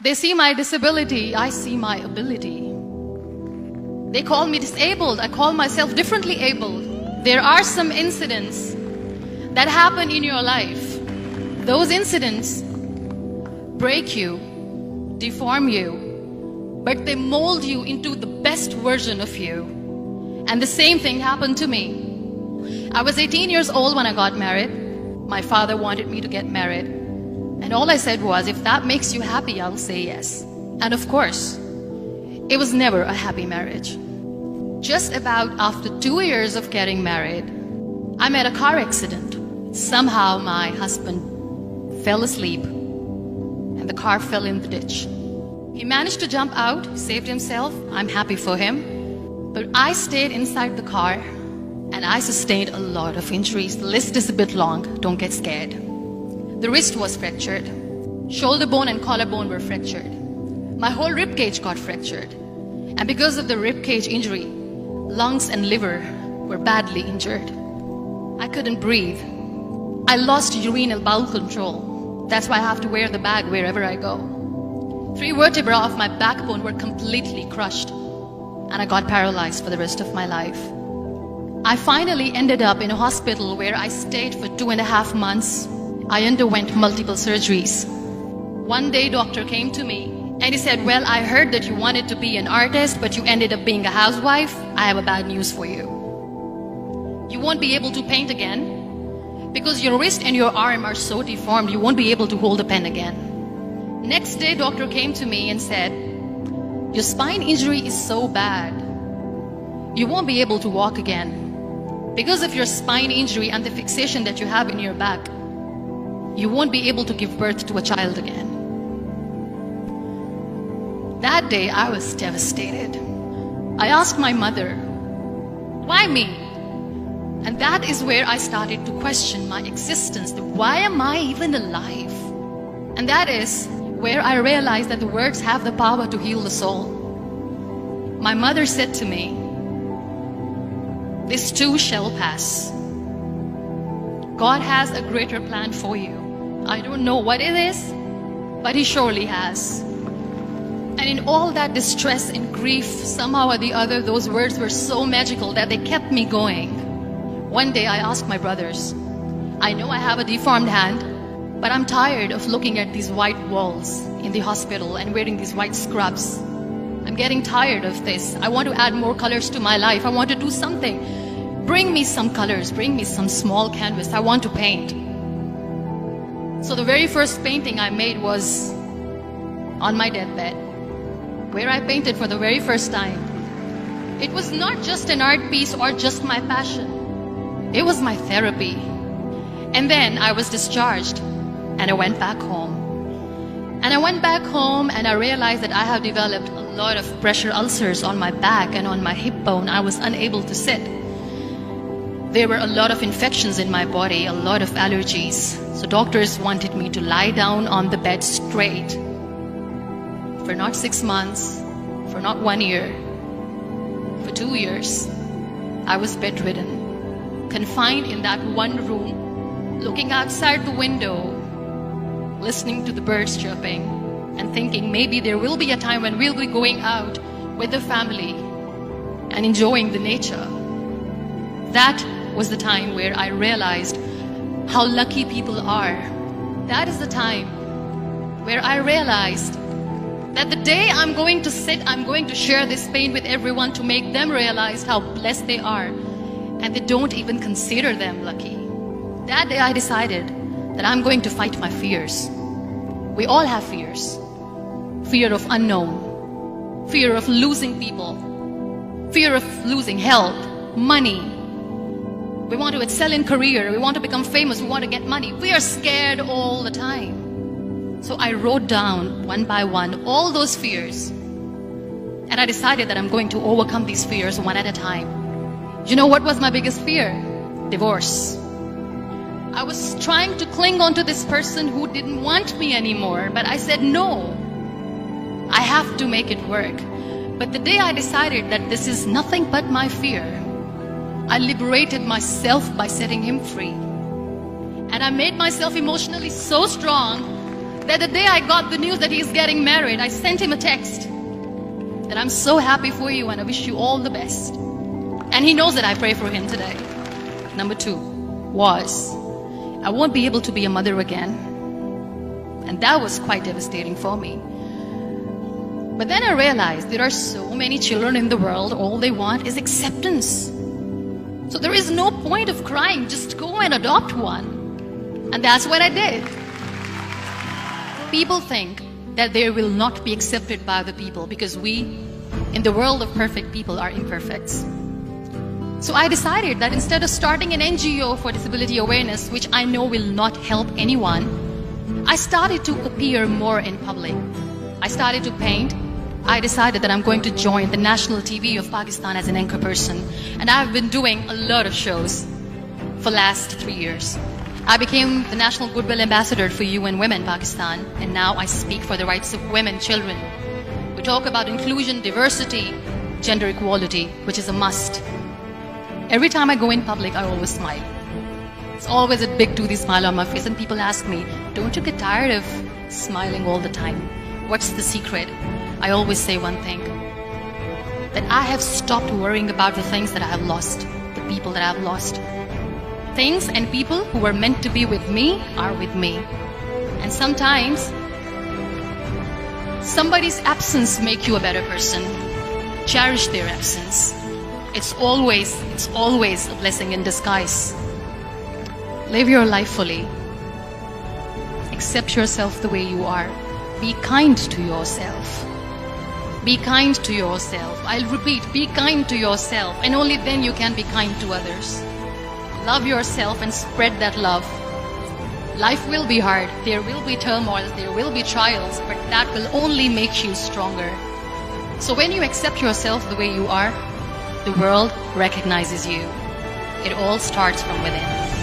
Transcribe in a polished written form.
They see my disability, I see my ability. They call me disabled, I call myself differently abled. There are some incidents that happen in your life. Those incidents break you, deform you, but they mold you into the best version of you. And the same thing happened to me. I was 18 years old when I got married. My father wanted me to get married. And all I said was, if that makes you happy, I'll say yes. And of course, it was never a happy marriage. Just about after 2 years of getting married, I met a car accident. Somehow my husband fell asleep and the car fell in the ditch. He managed to jump out, saved himself. I'm happy for him. But I stayed inside the car and I sustained a lot of injuries. The list is a bit long, don't get scared. The wrist was fractured. Shoulder bone and collarbone were fractured. My whole rib cage got fractured. And because of the rib cage injury, lungs and liver were badly injured. I couldn't breathe. I lost urinary bowel control. That's why I have to wear the bag wherever I go. 3 vertebrae of my backbone were completely crushed. And I got paralyzed for the rest of my life. I finally ended up in a hospital where I stayed for 2.5 months. I underwent multiple surgeries. One day, doctor came to me and he said, well, I heard that you wanted to be an artist, but you ended up being a housewife. I have a bad news for you. You won't be able to paint again because your wrist and your arm are so deformed, you won't be able to hold a pen again. Next day, doctor came to me and said, your spine injury is so bad, you won't be able to walk again. Because of your spine injury and the fixation that you have in your back, you won't be able to give birth to a child again. That day, I was devastated. I asked my mother, why me? And that is where I started to question my existence. Why am I even alive? And that is where I realized that the words have the power to heal the soul. My mother said to me, this too shall pass. God has a greater plan for you. I don't know what it is, but He surely has. And in all that distress and grief, somehow or the other, those words were so magical that they kept me going. One day I asked my brothers, I know I have a deformed hand, but I'm tired of looking at these white walls in the hospital and wearing these white scrubs. I'm getting tired of this. I want to add more colors to my life. I want to do something. Bring me some colors. Bring me some small canvas. I want to paint. So the very first painting I made was on my deathbed, where I painted for the very first time. It was not just an art piece or just my passion. It was my therapy. And then I was discharged and I went back home. And I went back home and I realized that I have developed a lot of pressure ulcers on my back and on my hip bone. I was unable to sit. There were a lot of infections in my body, a lot of allergies. So doctors wanted me to lie down on the bed straight for not 6 months, for not 1 year, for 2 years. I was bedridden, confined in that one room, looking outside the window, listening to the birds chirping and thinking maybe there will be a time when we'll be going out with the family and enjoying the nature. That was the time where I realized how lucky people are. That is the time where I realized that the day I'm going to sit, I'm going to share this pain with everyone to make them realize how blessed they are, and they don't even consider them lucky. That day I decided that I'm going to fight my fears. We all have fears. Fear of unknown, fear of losing people, fear of losing health, money. We want to excel in career, we want to become famous, we want to get money. We are scared all the time. So I wrote down one by one all those fears. And I decided that I'm going to overcome these fears one at a time. You know what was my biggest fear? Divorce. I was trying to cling on to this person who didn't want me anymore, but I said no. I have to make it work. But the day I decided that this is nothing but my fear, I liberated myself by setting him free. And I made myself emotionally so strong that the day I got the news that he's getting married, I sent him a text that I'm so happy for you and I wish you all the best. And he knows that I pray for him today. Number 2 was, I won't be able to be a mother again. And that was quite devastating for me. But then I realized there are so many children in the world, all they want is acceptance. So there is no point of crying, just go and adopt one. And that's what I did. People think that they will not be accepted by the people because we, in the world of perfect people, are imperfect. So I decided that instead of starting an NGO for disability awareness, which I know will not help anyone, I started to appear more in public. I started to paint. I decided that I'm going to join the national TV of Pakistan as an anchor person. And I've been doing a lot of shows for the last 3 years. I became the National Goodwill Ambassador for UN Women Pakistan, and now I speak for the rights of women, children. We talk about inclusion, diversity, gender equality, which is a must. Every time I go in public, I always smile. It's always a big toothy smile on my face, and people ask me, don't you get tired of smiling all the time? What's the secret? I always say one thing, that I have stopped worrying about the things that I have lost, the people that I have lost. Things and people who were meant to be with me are with me. And sometimes, somebody's absence makes you a better person. Cherish their absence. It's always a blessing in disguise. Live your life fully. Accept yourself the way you are. Be kind to yourself. Be kind to yourself. I'll repeat, be kind to yourself, and only then you can be kind to others. Love yourself and spread that love. Life will be hard. There will be turmoil. There will be trials, but that will only make you stronger. So when you accept yourself the way you are, the world recognizes you. It all starts from within.